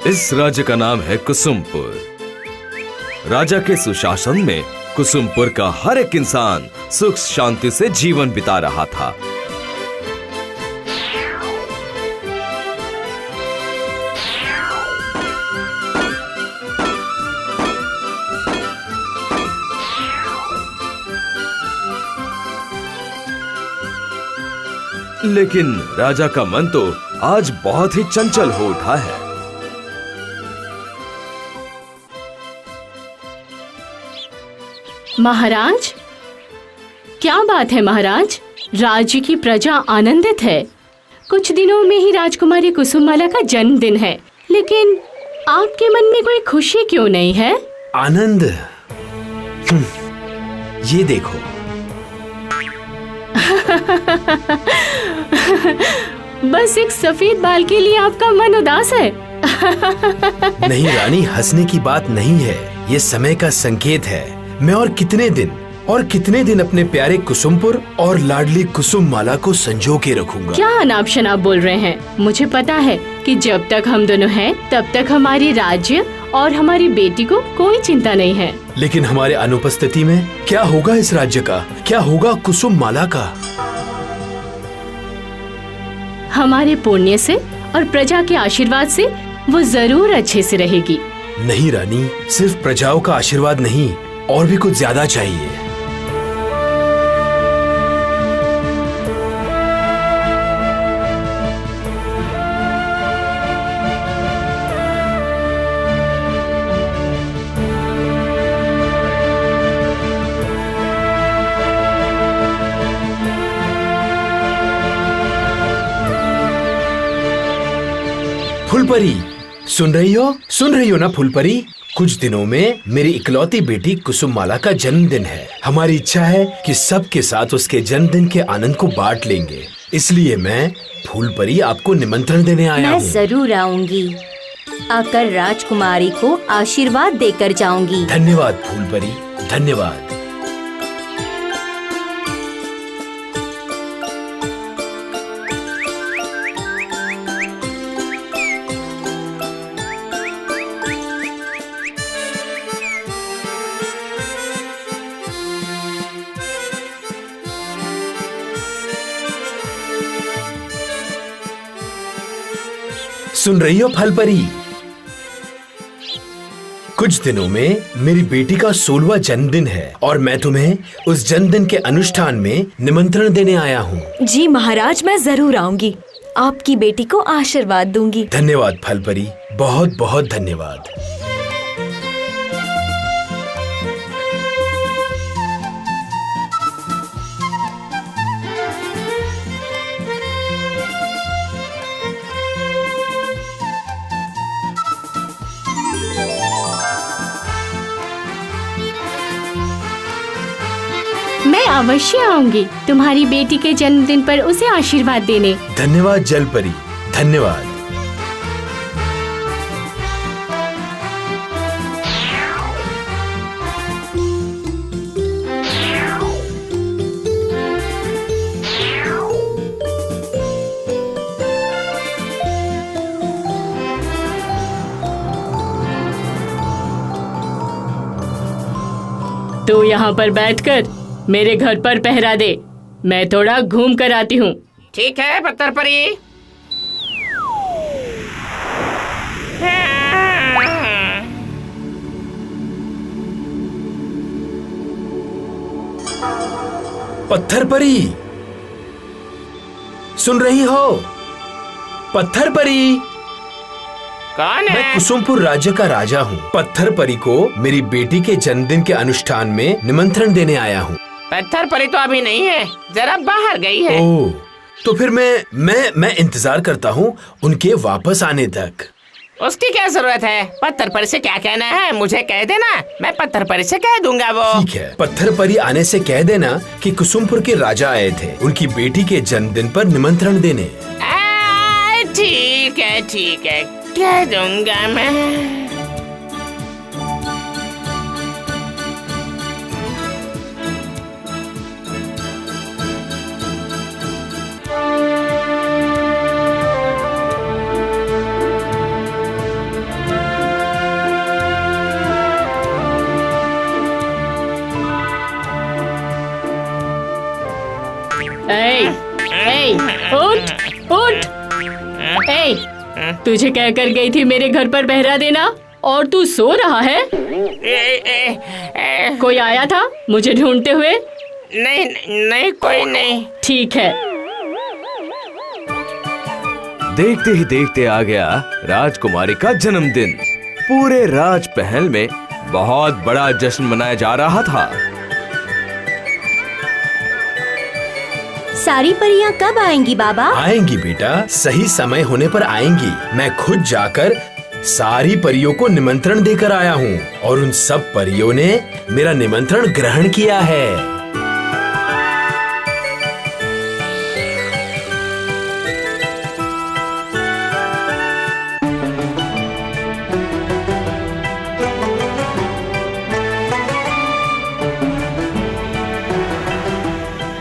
इस राज्य का नाम है कुसुमपुर। राजा के सुशासन में कुसुमपुर का हर एक इंसान सुख शांति से जीवन बिता रहा था। लेकिन राजा का मन तो आज बहुत ही चंचल हो उठा है। महाराज, क्या बात है महाराज? राज्य की प्रजा आनंदित है। कुछ दिनों में ही राजकुमारी कुसुममाला का जन्मदिन है, लेकिन आपके मन में कोई खुशी क्यों नहीं है? आनंद? ये देखो। बस एक सफेद बाल के लिए आपका मन उदास है? नहीं रानी, हंसने की बात नहीं है, ये समय का संकेत है। मैं और कितने दिन अपने प्यारे कुसुमपुर और लाडली कुसुममाला को संजो के रखूंगा। क्या अनाप शनाप बोल रहे हैं? मुझे पता है कि जब तक हम दोनों हैं, तब तक हमारी राज्य और हमारी बेटी को कोई चिंता नहीं है। लेकिन हमारे अनुपस्थिति में क्या होगा इस राज्य का? क्या होगा कुसुममाला का? हमारे पुण्य से और प्रजा के आशीर्वाद से वो जरूर अच्छे से रहेगी। नहीं रानी, सिर्फ प्रजाओं का आशीर्वाद नहीं, और भी कुछ ज्यादा चाहिए। फूलपरी, सुन रही हो ना फूलपरी? कुछ दिनों में मेरी इकलौती बेटी कुसुममाला का जन्मदिन है। हमारी इच्छा है कि सबके साथ उसके जन्मदिन के आनंद को बांट लेंगे। इसलिए मैं फूलपरी आपको निमंत्रण देने आया हूँ। मैं जरूर आऊंगी, आकर राजकुमारी को आशीर्वाद देकर जाऊंगी। धन्यवाद फूलपरी, धन्यवाद। सुन रही हो फलपरी? कुछ दिनों में मेरी बेटी का 16वां जन्मदिन है और मैं तुम्हें उस जन्मदिन के अनुष्ठान में निमंत्रण देने आया हूँ। जी महाराज, मैं जरूर आऊंगी, आपकी बेटी को आशीर्वाद दूंगी। धन्यवाद फलपरी, बहुत बहुत धन्यवाद। मैं अवश्य आऊंगी तुम्हारी बेटी के जन्मदिन पर उसे आशीर्वाद देने। धन्यवाद जलपरी, धन्यवाद। तो यहाँ पर बैठकर मेरे घर पर पहरा दे, मैं थोड़ा घूम कर आती हूँ। ठीक है पत्थर परी। पत्थर परी, सुन रही हो? पत्थर परी, कौन है? मैं कुसुमपुर राज्य का राजा हूँ। पत्थर परी को मेरी बेटी के जन्मदिन के अनुष्ठान में निमंत्रण देने आया हूँ। पत्थर परी तो अभी नहीं है, जरा बाहर गई है। ओह, तो फिर मैं इंतजार करता हूँ उनके वापस आने तक। उसकी क्या जरूरत है? पत्थर परी से क्या कहना है मुझे कह देना, मैं पत्थर परी से कह दूंगा। वो ठीक है, पत्थर परी आने से कह देना कि कुसुमपुर के राजा आए थे उनकी बेटी के जन्मदिन पर निमंत्रण देने। ठीक है, कह दूंगा मैं। उठ उठ। तुझे कहकर गई थी मेरे घर पर पहरा देना और तू सो रहा है। कोई आया था मुझे ढूंढते हुए? नहीं नहीं, कोई नहीं। ठीक है। देखते ही देखते आ गया राजकुमारी का जन्मदिन। पूरे राजमहल में बहुत बड़ा जश्न मनाया जा रहा था। सारी परियां कब आएंगी बाबा? आएंगी बेटा, सही समय होने पर आएंगी। मैं खुद जाकर सारी परियों को निमंत्रण देकर आया हूँ और उन सब परियों ने मेरा निमंत्रण ग्रहण किया है।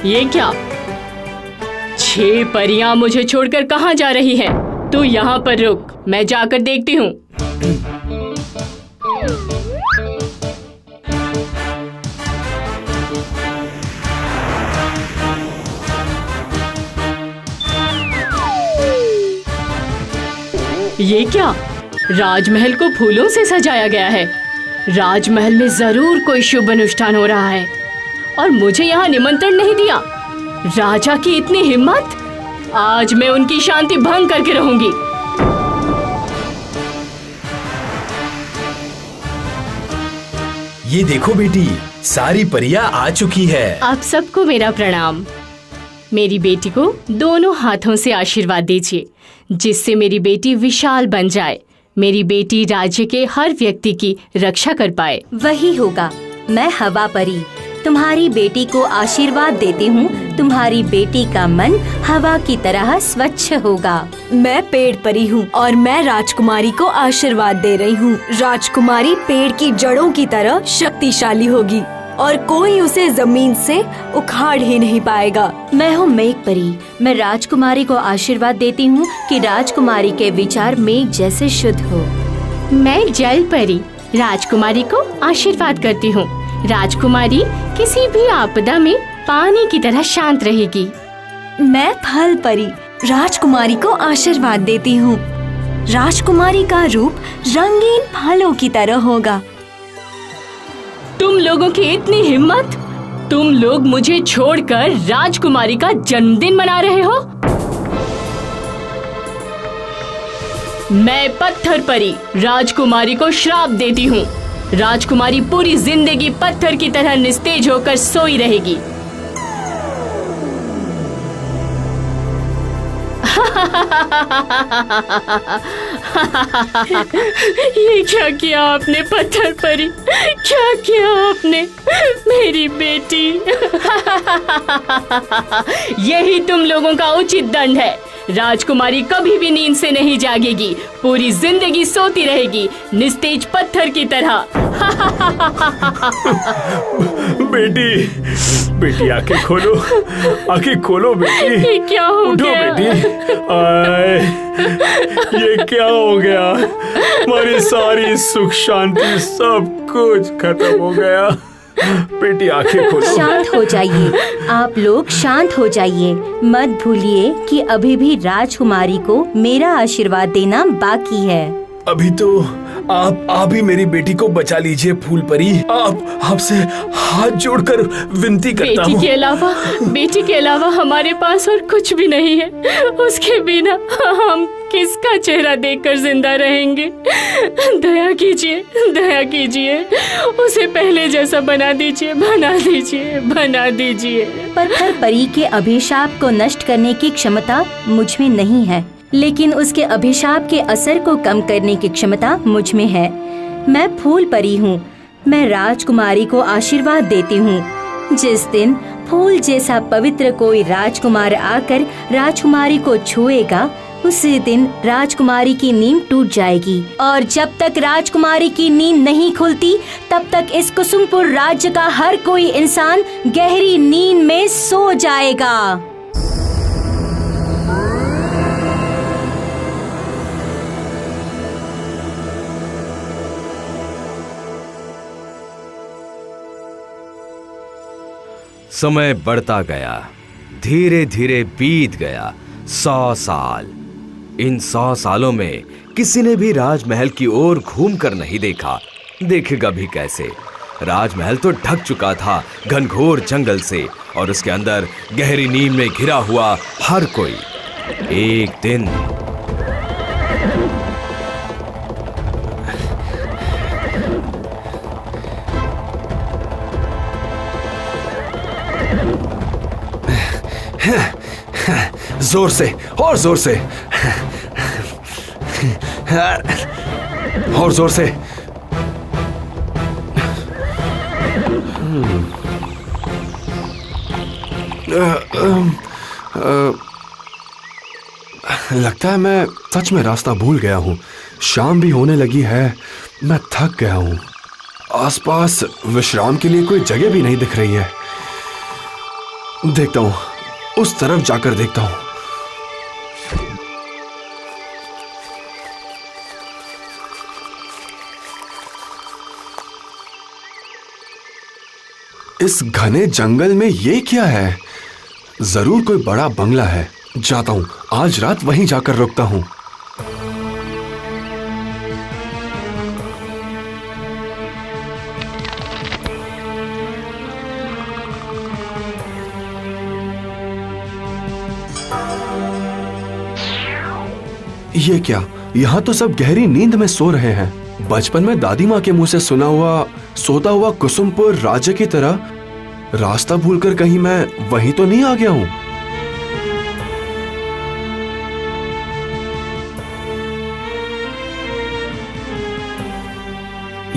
ये क्या? 6 परियां मुझे छोड़कर कहाँ जा रही हैं? तू यहाँ पर रुक, मैं जाकर देखती हूँ। ये क्या? राजमहल को फूलों से सजाया गया है। राजमहल में जरूर कोई शुभ अनुष्ठान हो रहा है और मुझे यहाँ निमंत्रण नहीं दिया। राजा की इतनी हिम्मत! आज मैं उनकी शांति भंग करके रहूंगी। ये देखो बेटी, सारी परियां आ चुकी है। आप सबको मेरा प्रणाम। मेरी बेटी को दोनों हाथों से आशीर्वाद दीजिए, जिससे मेरी बेटी विशाल बन जाए। मेरी बेटी राज्य के हर व्यक्ति की रक्षा कर पाए। वही होगा। मैं हवा परी तुम्हारी बेटी को आशीर्वाद देती हूँ। तुम्हारी बेटी का मन हवा की तरह स्वच्छ होगा। मैं पेड़ परी हूँ और मैं राजकुमारी को आशीर्वाद दे रही हूँ। राजकुमारी पेड़ की जड़ों की तरह शक्तिशाली होगी और कोई उसे जमीन से उखाड़ ही नहीं पाएगा। मैं हूँ मेघ परी। मैं राजकुमारी को आशीर्वाद देती हूँ कि राजकुमारी के विचार मेघ जैसे शुद्ध हो। मैं जल परी राजकुमारी को आशीर्वाद करती हूँ। राजकुमारी किसी भी आपदा में पानी की तरह शांत रहेगी। मैं फल परी राजकुमारी को आशीर्वाद देती हूँ। राजकुमारी का रूप रंगीन फलों की तरह होगा। तुम लोगों की इतनी हिम्मत! तुम लोग मुझे छोड़कर राजकुमारी का जन्मदिन मना रहे हो? मैं पत्थर परी राजकुमारी को श्राप देती हूँ। राजकुमारी पूरी जिंदगी पत्थर की तरह निस्तेज होकर सोई रहेगी। ये क्या किया आपने पत्थर परी? क्या किया आपने मेरी बेटी? यही तुम लोगों का उचित दंड है। राजकुमारी कभी भी नींद से नहीं जागेगी, पूरी जिंदगी सोती रहेगी, निस्तेज पत्थर की तरह। बेटी आंखें खोलो बेटी। ये क्या हो उठो गया? बेटी। आए, ये क्या हो गया? हमारी सारी सुख शांति सब कुछ खत्म हो गया। बेटी आंखें खोलो। शांत हो जाइए, आप लोग शांत हो जाइए। मत भूलिए कि अभी भी राजकुमारी को मेरा आशीर्वाद देना बाकी है। अभी तो आप ही मेरी बेटी को बचा लीजिए फूल परी। आपसे हाथ जोड़कर विनती करता हूँ। बेटी के अलावा हमारे पास और कुछ भी नहीं है। उसके बिना हम किसका चेहरा देखकर जिंदा रहेंगे? दया कीजिए, उसे पहले जैसा बना दीजिए। पत्थर परी के अभिशाप को नष्ट करने की क्षमता मुझ में नहीं है, लेकिन उसके अभिशाप के असर को कम करने की क्षमता मुझ में है। मैं फूल परी हूँ। मैं राजकुमारी को आशीर्वाद देती हूँ। जिस दिन फूल जैसा पवित्र कोई राजकुमार आकर राजकुमारी को छुएगा, उसी दिन राजकुमारी की नींद टूट जाएगी। और जब तक राजकुमारी की नींद नहीं खुलती, तब तक इस कुसुमपुर राज्य का हर कोई इंसान गहरी नींद में सो जाएगा। समय बढ़ता गया। धीरे धीरे बीत गया 100 साल। इन 100 सालों में किसी ने भी राजमहल की ओर घूमकर नहीं देखा। देखेगा भी कैसे? राजमहल तो ढक चुका था घनघोर जंगल से और उसके अंदर गहरी नींद में घिरा हुआ हर कोई। एक दिन जोर से और जोर से और जोर से। लगता है मैं सच में रास्ता भूल गया हूँ। शाम भी होने लगी है, मैं थक गया हूँ। आसपास विश्राम के लिए कोई जगह भी नहीं दिख रही है। देखता हूँ, उस तरफ जाकर देखता हूँ। इस घने जंगल में ये क्या है? जरूर कोई बड़ा बंगला है। जाता हूँ, आज रात वहीं जाकर रुकता हूँ। ये क्या? यहाँ तो सब गहरी नींद में सो रहे हैं। बचपन में दादी माँ के मुंह से सुना हुआ सोता हुआ कुसुमपुर राज्य की तरह रास्ता भूलकर कहीं मैं वहीं तो नहीं आ गया हूँ?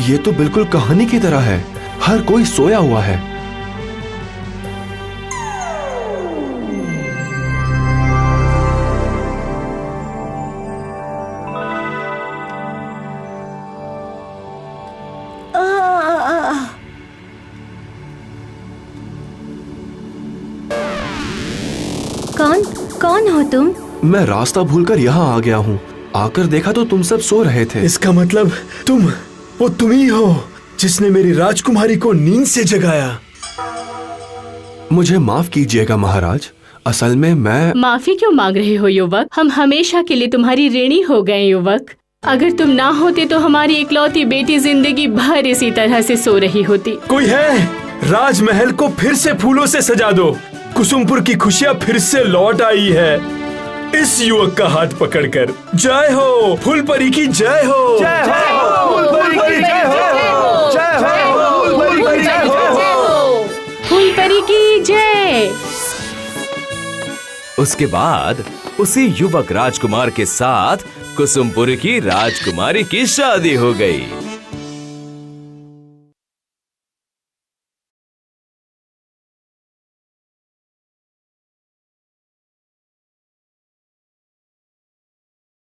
ये तो बिल्कुल कहानी की तरह है। हर कोई सोया हुआ है। कौन हो तुम? मैं रास्ता भूलकर यहाँ आ गया हूँ। आकर देखा तो तुम सब सो रहे थे। इसका मतलब तुम ही हो जिसने मेरी राजकुमारी को नींद से जगाया। मुझे माफ कीजिएगा महाराज, असल में मैं। माफी क्यों मांग रहे हो युवक? हम हमेशा के लिए तुम्हारी ऋणी हो गए युवक। अगर तुम ना होते तो हमारी इकलौती बेटी जिंदगी भर इसी तरह से सो रही होती। कोई है? राजमहल को फिर से फूलों से सजा दो। कुसुमपुर की खुशियाँ फिर से लौट आई है। इस युवक का हाथ पकड़कर जय हो फूलपरी की जय हो, जय हो फूलपरी की जय हो, जय हो फूलपरी की जय हो, फूलपरी की जय। उसके बाद उसी युवक राजकुमार के साथ कुसुमपुर की राजकुमारी की शादी हो गई।